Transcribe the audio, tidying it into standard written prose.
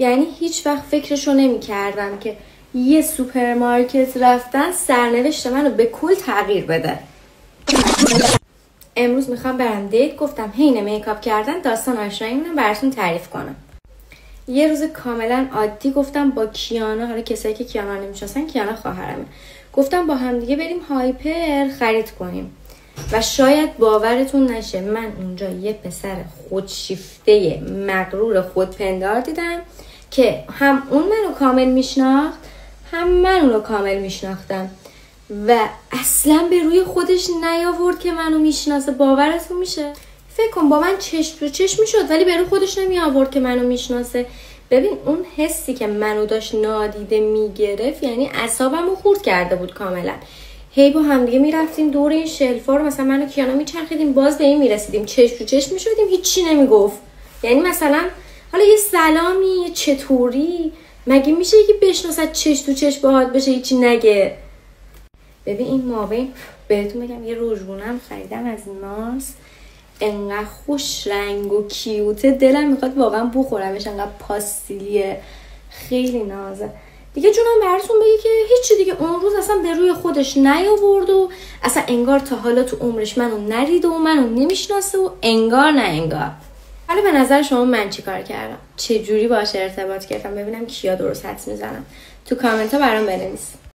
یعنی هیچ وقت فکرشو نمی کردم که یه سوپرمارکت رفتن سرنوشت منو به کل تغییر بده. امروز میخوام برم دیت. گفتم حین میکاپ کردن داستان آشناییمونو براتون تعریف کنم. یه روز کاملا عادی گفتم با کیانا، حالا کسایی که کیانا نمیشناسن، کیانا خواهرمه، گفتم با هم دیگه بریم هایپر خرید کنیم. و شاید باورتون نشه من اونجا یه پسر خودشیفته مغرور خودپندار دیدم که هم اون منو کامل میشناخت هم من اونو کامل میشناختم و اصلا به روی خودش نیاورد که منو میشناسه. باورتون میشه؟ فکر کن با من چشم تو چشم میشد ولی به روی خودش نمی آورد که منو میشناسه. ببین اون حسی که منو داشت نادیده میگرفت یعنی اعصابمو خورد کرده بود کاملا. هی با هم دیگه میرفتیم دور این شلفا رو، مثلا منو کیانا میچرخیدیم باز به این میرسیدیم، چشم تو چشم میشدیم، هیچی نمیگفت. یعنی مثلا حالا یه سلامی، یه چطوری، مگه میشه یکی بشناسد چشم تو چشم باهات بشه هیچی نگه؟ ببین این مابین بهتون بگم یه روژگونم خریدم از نارس، انقدر خوش رنگ و کیوته دلم میخواد واقعا بخورمش، انقدر پاستیلیه، خیلی نازه دیگه. جونم براتون بگه که هیچی دیگه اون روز اصلا به روی خودش نیاورد و اصلا انگار تا حالا تو عمرش منو ندیده و منو نمیشناسه و انگار نه انگار. حالا به نظر شما من چی کار کردم؟ چه جوری باشه ارتباط گرفتم؟ ببینم کیا درست حدس میزنم. تو کامنت ها برام بنویس.